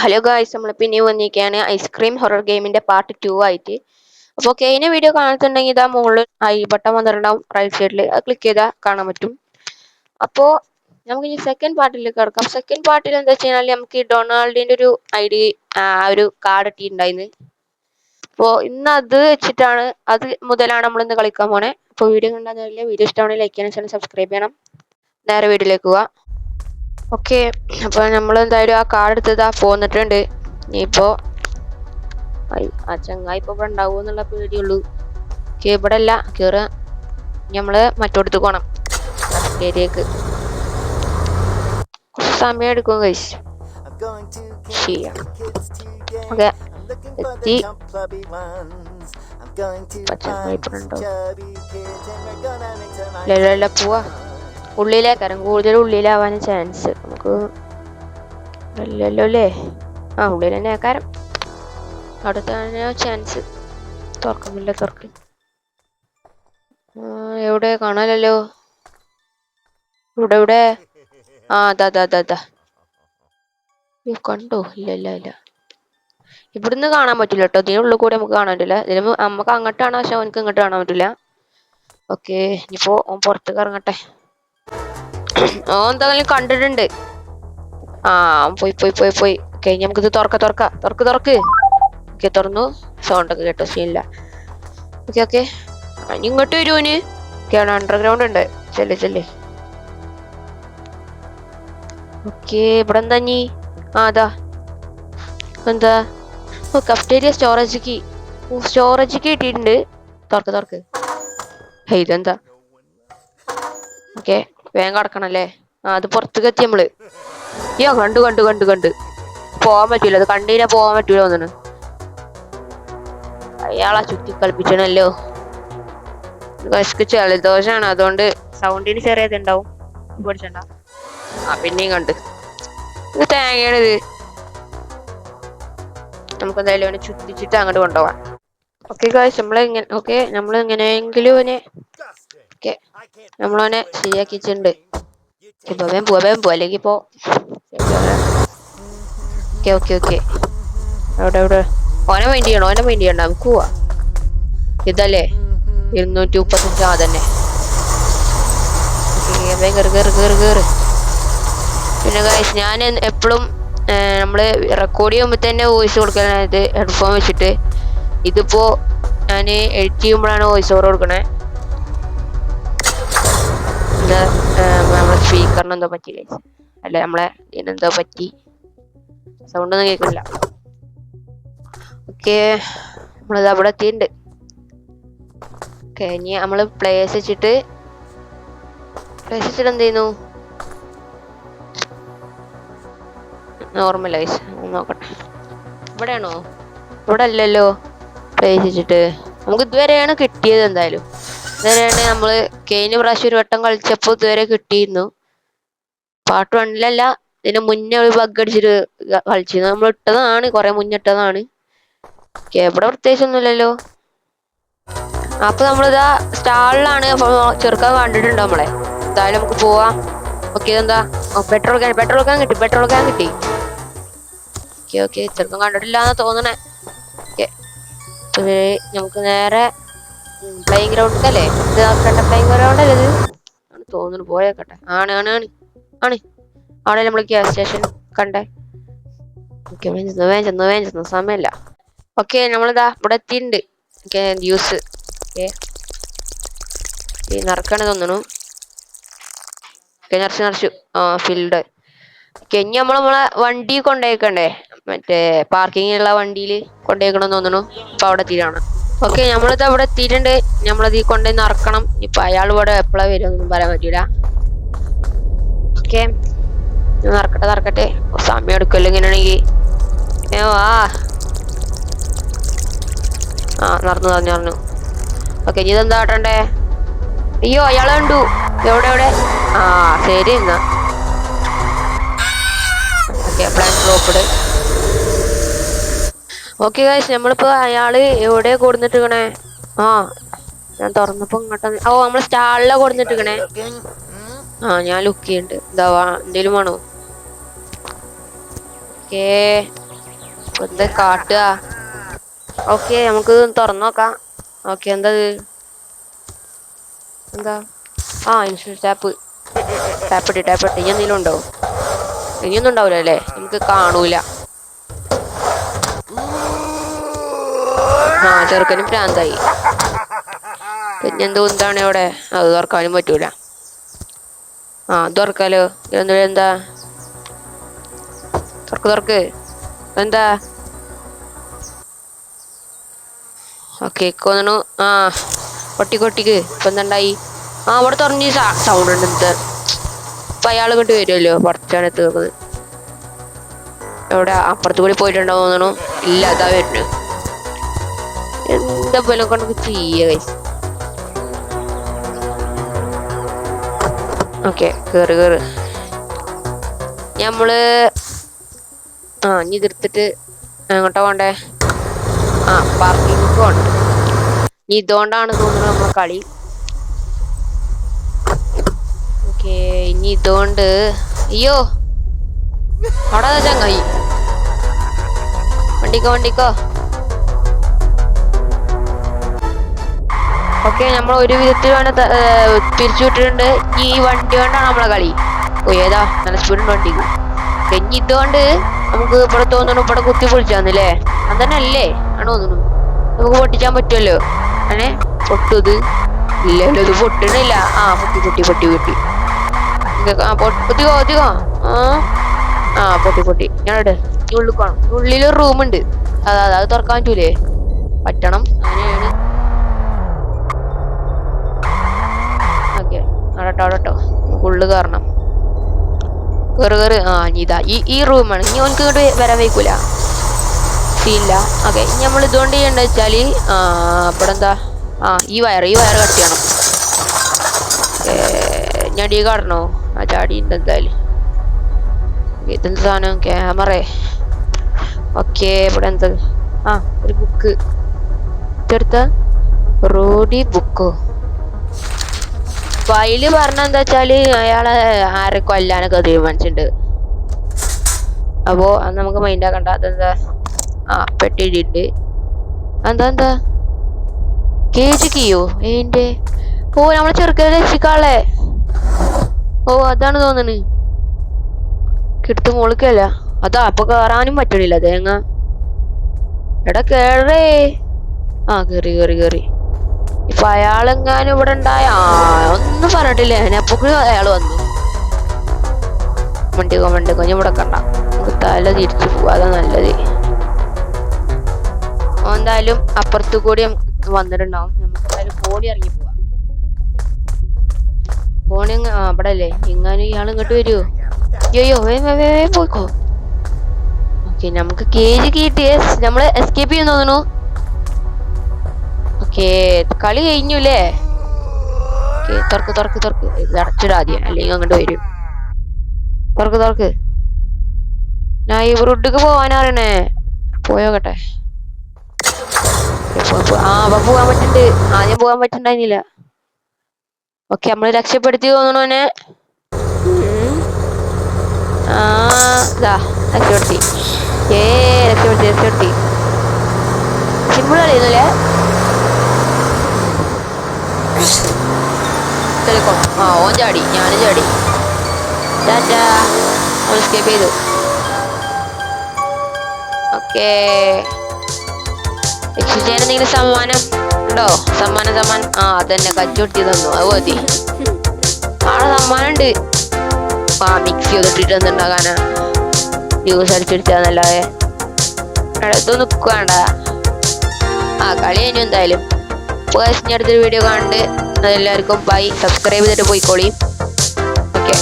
Hello guys, നമ്മൾ പിന്നെ വന്നിരിക്കുകയാണ് ഐസ്ക്രീം ഹൊറർ ഗെയിമിന്റെ പാർട്ട് 2 ആയിട്ട്. അപ്പോൾ കഴിഞ്ഞ വീഡിയോ കാണുന്നുണ്ടെങ്കിൽ ഇതാ മുകളിൽ ഐ ബട്ടൺ വന്നിട്ടുണ്ടാവും റൈറ്റ് സൈഡിൽ, അത് ക്ലിക്ക് ചെയ്താൽ കാണാൻ പറ്റും. അപ്പോൾ നമുക്ക് ഇനി സെക്കൻഡ് പാർട്ടിലേക്ക് കിടക്കാം. സെക്കൻഡ് പാർട്ടിൽ എന്താ വെച്ച് കഴിഞ്ഞാൽ നമുക്ക് ഈ ഡൊണാൾഡിന്റെ ഒരു ID ഒരു കാർഡ് ഇട്ടിട്ടുണ്ടായിരുന്നു. അപ്പോൾ ഇന്ന് അത് വെച്ചിട്ടാണ്, അത് മുതലാണ് നമ്മൾ ഇന്ന് കളിക്കാൻ പോണേ. അപ്പോൾ വീഡിയോ കണ്ടാൽ വീഡിയോ ഇഷ്ടമാണെങ്കിൽ ലൈക്ക് ചെയ്യാനും സബ്സ്ക്രൈബ് ചെയ്യണം. നേരെ വീഡിയോയിലേക്ക് പോവാം. ഓക്കെ, അപ്പോൾ നമ്മൾ എന്തായാലും ആ കാർഡ് എടുത്തതാ പോന്നിട്ടുണ്ട്. ഇനിയിപ്പോൾ ആ ചങ്ങായി ഇപ്പോൾ ഇവിടെ ഉണ്ടാവുമോ എന്നുള്ള പേടിയുള്ളൂ. ഇവിടെ അല്ല കയറുക, നമ്മൾ മറ്റോടത്ത് പോകണം. ഏരിയക്ക് കുറച്ച് സമയം എടുക്കും കഴിച്ച് ചെയ്യാം. ഓക്കെ, എത്തി. പച്ചങ്ങായിപ്പുണ്ടോ? പോവാ ഉള്ളിലേക്കാരം, കൂടുതൽ ഉള്ളിലാവാൻ ചാൻസ്. നമുക്ക് അല്ലല്ലോ അല്ലേ? ഉള്ളിൽ തന്നെ ആക്കാരം. അടുത്താണ് ചാൻസ്. തുറക്കുന്നില്ല, തുറക്ക്. എവിടെ കാണാനല്ലോ? ഇവിടെ അതാ കണ്ടോ? ഇല്ല ഇവിടുന്ന് കാണാൻ പറ്റില്ല കേട്ടോ. ഇതിനുള്ളിൽ കൂടെ നമുക്ക് കാണാൻ പറ്റില്ല. ഇതിന് നമുക്ക് അങ്ങോട്ടാണ്, പക്ഷെ അവനക്ക് ഇങ്ങോട്ട് കാണാൻ പറ്റില്ല. ഓക്കെ, ഇനിയിപ്പോ ഓൻ പുറത്തേക്ക് ഇറങ്ങട്ടെ. എന്തായാലും കണ്ടിട്ടുണ്ട്. പോയി. ഓക്കെ, നമുക്കിത് തുറക്ക്. ഓക്കെ, തുറന്നു. സൗണ്ട് ഒക്കെ കേട്ടോ, സീനില്ല. ഓക്കെ ഇങ്ങോട്ട് വരുവോന്. ഓക്കെ, അണ്ടർഗ്രൗണ്ട് ഉണ്ട്. ചെല്ലേ. ഓക്കെ, ഇവിടെ എന്താ നീ? അതാ എന്താ കഫ്റ്റേരിയ സ്റ്റോറേജ് കീ കിട്ടിയിട്ടുണ്ട്. തുറക്ക്. ഇതെന്താ? ഓക്കെ, വേഗം കടക്കണല്ലേ? അത് പുറത്തേക്ക് എത്തി നമ്മള്. കണ്ടു പോവാൻ പറ്റൂല. അത് കണ്ടിനെ പോവാൻ പറ്റൂല തോന്നുന്നു. അയാളാ ചുറ്റി കളിപ്പിച്ചണല്ലോ. ജലദോഷാണ്, അതുകൊണ്ട് സൗണ്ടിന് ചെറിയതുണ്ടാവും. പഠിച്ചണ്ട. പിന്നെയും കണ്ട്. ഇത് തേങ്ങയാണിത്. നമുക്ക് എന്തായാലും അവനെ ചുറ്റിച്ചിട്ട് അങ്ങോട്ട് കൊണ്ടുപോവാം. ഓക്കെ ഗായ്സ്, നമ്മൾ എങ്ങനെയെങ്കിലും നമ്മളവനെ ശരിയാക്കിച്ചിട്ടുണ്ട്. ഇപ്പൊ വേഗം പോവാ അല്ലെങ്കിൽ ഇപ്പോ ഓക്കെ. അവിടെ ഓനെ മൈൻഡ് ചെയ്യണം. നമുക്ക് പോവാ. ഇതല്ലേ 235. തന്നെ. കേറ്. പിന്നെ ഗായ്സ്, ഞാൻ എപ്പോഴും നമ്മള് റെക്കോർഡ് ചെയ്യുമ്പോൾ തന്നെ വോയിസ് കൊടുക്കാനായിട്ട് ഹെഡ്ഫോൺ വെച്ചിട്ട്. ഇതിപ്പോ ഞാൻ എഡിറ്റ് ചെയ്യുമ്പോഴാണ് വോയിസ് ഓവർ കൊടുക്കണേ. നമ്മളെ സ്പീക്കറിന് എന്തോ പറ്റി ഗൈസ്. അല്ല, നമ്മളെ ഇതിനെന്തോ പറ്റി, സൗണ്ട് ഒന്നും കേൾക്കില്ല. ഓക്കെ, നമ്മളിത് അവിടെ എത്തിയിട്ടുണ്ട്. ഓക്കെ, ഇനി നമ്മള് പ്ലേസ് വെച്ചിട്ട് എന്ത് ചെയ്യുന്നു? നോർമലൈസ് നോക്കട്ടെ. ഇവിടെയാണോ? ഇവിടെ അല്ലല്ലോ. പ്ലേസ് വെച്ചിട്ട് നമുക്ക് ഇതുവരെയാണ് കിട്ടിയത്. എന്തായാലും ഇതുവരെയാണ് നമ്മള് കഴിഞ്ഞ പ്രാവശ്യം ഒരു വട്ടം കളിച്ചപ്പോൾ ഇതുവരെ കിട്ടിയിരുന്നു. പാർട്ട് 1 ഇതിന് മുന്നേ ഒരു ബഗ് അടിച്ചിട്ട് കളിച്ചിരുന്നു. നമ്മൾ ഇട്ടതാണ്, കുറെ മുന്നിട്ടതാണ്. ഇവിടെ പ്രത്യേകിച്ചൊന്നുമില്ലല്ലോ. അപ്പൊ നമ്മളിതാ സ്റ്റാളിലാണ്. അപ്പൊ ചെറുക്കാൻ കണ്ടിട്ടുണ്ട് നമ്മളെ. എന്തായാലും നമുക്ക് പോവാം. ഓക്കെ, ഇതെന്താ? പെട്രോൾ ക്യാൻ കിട്ടി. ഓക്കെ ചെറുക്കം കണ്ടിട്ടില്ലാന്ന് തോന്നണേ. ഓക്കെ, നമുക്ക് നേരെ പ്ലേയിങ് ഗ്രൗണ്ട് അല്ലേ? ഇത് നോക്കട്ടെ. പ്ലേയിങ് ഗ്രൗണ്ട് അല്ലേ ഇത്? തോന്നുന്നു. പോയേക്കട്ടെ. ആണ് അവിടെ നമ്മൾ ഗ്യാസ് സ്റ്റേഷൻ കണ്ടേ. ഓക്കെ, വേഗം സമയമില്ല. ഓക്കെ, നമ്മളിതാ ഇവിടെ എത്തിയിട്ടുണ്ട്. ഓക്കെ, ജ്യൂസ് നിറക്കണ തോന്നണു. ഓക്കെ, നിറച്ചു. ഫിൽഡ്. ഓക്കെ, ഇനി നമ്മളെ വണ്ടി കൊണ്ടുപോയിക്കണ്ടേ? മറ്റേ പാർക്കിങ്ങിലുള്ള വണ്ടിയിൽ കൊണ്ടുപോയിക്കണമെന്ന് തോന്നണു. ഇപ്പൊ അവിടെ എത്തിയിട്ടാണ്. ഓക്കെ, നമ്മളിത് അവിടെ എത്തിയിട്ടുണ്ട്. നമ്മളത് കൊണ്ടുപോയി നിറക്കണം. ഇപ്പൊ അയാൾ ഇവിടെ എപ്പോഴാ വരുമെന്നൊന്നും പറയാൻ പറ്റൂല. ഓക്കെ, നടക്കട്ടെ. സമയം എടുക്കുമല്ലോ ഇങ്ങനെയാണെങ്കിൽ. നടന്നു. ഓക്കെ, ഇനി ഇതെന്താ കാട്ടണ്ടേ? അയ്യോ, അയാളെ കണ്ടു. എവിടെ? ശരി എന്നാ. Okay, plan dropped. Okay guys, നമ്മളിപ്പോ അയാള് എവിടെ കൊടുത്തിട്ടിക്കണേ? ഞാൻ തുറന്നപ്പോ ഇങ്ങോട്ട് നമ്മള് സ്റ്റാളിലാ കൊടുത്തിട്ടിക്കണേ. ഞാൻ ലുക്ക് ചെയ്യുന്നുണ്ട്. എന്തേലും വേണോ? ഓക്കേ, എന്താ കാട്ടുക? ഓക്കെ, നമുക്ക് തുറന്നു നോക്കാം. ഓക്കെ, എന്താ എന്താ? ഇൻഷുറൻസ് ടാപ്പ് ഇട്ട് ഇനി എന്തെങ്കിലും ഉണ്ടോ? ഇനിയൊന്നും ഉണ്ടാവില്ല അല്ലേ? നമുക്ക് കാണൂല. ചെറുക്കനും ഭ്രാന്തായി. പിന്നെ എന്താണ് ഇവിടെ? അത് തുറക്കാനും പറ്റൂല. തുറക്കാലോ. എന്താ? തുറക്ക്. എന്താ? ഓക്കെ, കൊന്നു. കൊട്ടിക്ക് ഇപ്പൊ എന്തുണ്ടായി? അവിടെ തുറഞ്ഞ സൗണ്ട് ഉണ്ട്. എന്ത് ഇപ്പൊ അയാൾ ഇങ്ങോട്ട് വരുമല്ലോ. പുറത്താണ് തീർന്നത്. എവിടെ? അപ്പുറത്ത് കൂടി പോയിട്ടുണ്ടോ തോന്നണു. ഇല്ല, അതാ വരുന്നു. എന്താ പോലെ കൊണ്ടൊക്കെ ചെയ്യ. ഓക്കെ, കേറ്. നമ്മള് ഇനി ഇതെടുത്തിട്ട് എങ്ങോട്ടാ പോണ്ടേ? പാർക്കിംഗ് പോണം. ഇതുകൊണ്ടാണ് തോന്നുന്നത് നമ്മളെ കളി. ഓക്കെ, ഇനി ഇതുകൊണ്ട് അയ്യോ അവിടെ ചങ്ങായി. വണ്ടിക്കോ. ഓക്കെ, നമ്മൾ ഒരു വിധത്തിൽ വേണം തിരിച്ചു വിട്ടിട്ടുണ്ട്. ഈ വണ്ടി കൊണ്ടാണ് നമ്മളെ കളി. ഏതാ നല്ല സ്പീഡ് വണ്ടിക്ക്. ഇനി ഇതുകൊണ്ട് നമുക്ക് ഇവിടെ തോന്നുന്നു ഇവിടെ കുത്തി പൊളിച്ചാന്നല്ലേ? അതന്നെ അല്ലേ? ആണോ തോന്നുന്നു. നമുക്ക് പൊട്ടിച്ചാൻ പറ്റുമല്ലോ. അങ്ങനെ പൊട്ടത് ഇല്ലല്ലോ. ഇത് പൊട്ടണില്ല. പൊട്ടി പൊട്ടി. ഞാനിട് ഉള്ളിൽ കാണും. ഉള്ളിലൊരു റൂമുണ്ട്. അത് തുറക്കാൻ പറ്റൂലേ? പറ്റണം. അങ്ങനെയാണ്. ഓക്കെ, അവിടെട്ടോ നമുക്ക് ഉള്ളു കയറണം. കേറ്. ഇതാ ഈ റൂമാണ്. ഇനി ഓനക്ക് ഇങ്ങോട്ട് വരാൻ വയ്ക്കൂല. സീനില്ല. ഓക്കെ, ഇനി നമ്മൾ ഇതുകൊണ്ട് ചെയ്യണ്ട വെച്ചാല് ഇവിടെ എന്താ? ഈ വയറ് കട്ട് ചെയ്യണം. ഞടി കാടണോ? ചാടി ഉണ്ട് എന്തായാലും. ഇതെന്ത് സാധനം? ക്യാമറ. ഓക്കെ, ഇവിടെ എന്താ? ഒരു ബുക്ക് എടുത്ത റോഡി ബുക്കോ. ഫയല് പറഞ്ഞ എന്താ വെച്ചാല് അയാളെ ആരെ കൊല്ലാനൊക്കെ തീരുമാനിച്ചിട്ടുണ്ട്. അപ്പോ അത് നമുക്ക് മൈൻഡ് ആക്കണ്ട. അതെന്താ? പെട്ടിയിട്ടുണ്ട്. എന്താ കേജ് കീയോ? നമ്മളെ ചെറുക്കനെ രക്ഷിക്കാളെ. അതാണ് തോന്നണ്. കിടത്ത് മോളിക്കല്ല. അപ്പൊ കേറാനും പറ്റണില്ല. തേങ്ങ എടാ കേറേ. കേറി. ഇപ്പൊ അയാളെങ്ങാനും ഇവിടെ ഉണ്ടായ ഒന്നും പറഞ്ഞിട്ടില്ലേ? അപ്പൊ അയാള് വന്നു. വണ്ടിക്കോ ഞാൻ ഇവിടെ കണ്ട. തല തിരിച്ചു പോവാതെ നല്ലത്. എന്തായാലും അപ്പുറത്തു കൂടി വന്നിട്ടുണ്ടാവും. നമുക്ക് എന്തായാലും ഫോണി ഇറങ്ങി പോവാം. ഫോണി ഇവിടെ അല്ലേ? എങ്ങാനും ഇയാൾ ഇങ്ങോട്ട് വരുമോ? അയ്യോ പോയിക്കോ. ഓക്കെ, നമുക്ക് കേജ് കിട്ടിയ നമ്മള് എസ്കേപ്പ് ചെയ്യാൻ തോന്നുന്നു. ഓക്കെ, കളി കഴിഞ്ഞുല്ലേ? തുറക്ക്. ഇത് അടച്ചിടാദ്യം, അല്ലെങ്കിൽ അങ്ങോട്ട് വരും. തുറക്ക്. ഞാൻ ഈ റോഡിക്ക് പോവാനറിയണേ. പോയോക്കട്ടെ. പോവാൻ പറ്റുന്നുണ്ട്. ആദ്യം പോവാൻ പറ്റുന്നുണ്ടായിരുന്നില്ല. ഓക്കെ, നമ്മള് രക്ഷപ്പെടുത്തി തോന്നണോനെ. രക്ഷപ്പെടുത്തി. രക്ഷപ്പെടുത്തി. സിമ്പിൾ കളിയൊന്നുമില്ലേ? ഓൻ ചാടി, ഞാനും ചാടി. എസ്കേപ്പ് ചെയ്തു. ഓക്കെ, രക്ഷിച്ചതിന് എന്തെങ്കിലും സമ്മാനം ഉണ്ടോ? സമ്മാനം. അതന്നെ കച്ചൊട്ടി തന്നു. അത് മതി. സമ്മാനം ഉണ്ട്. മിക്സി ഒന്നിട്ടിട്ട് എന്തുണ്ടാകാനാ? ജ്യൂസ് അടിച്ചിടിച്ചാന്നല്ലാതെ ഇതൊന്നും വേണ്ട. കളി കഴിഞ്ഞു എന്തായാലും. അടുത്തൊരു വീഡിയോ കാണുന്നുണ്ട്. അതെല്ലാവർക്കും ബൈ. സബ്സ്ക്രൈബ് ചെയ്തിട്ട് പോയിക്കോളി. ഓക്കെ.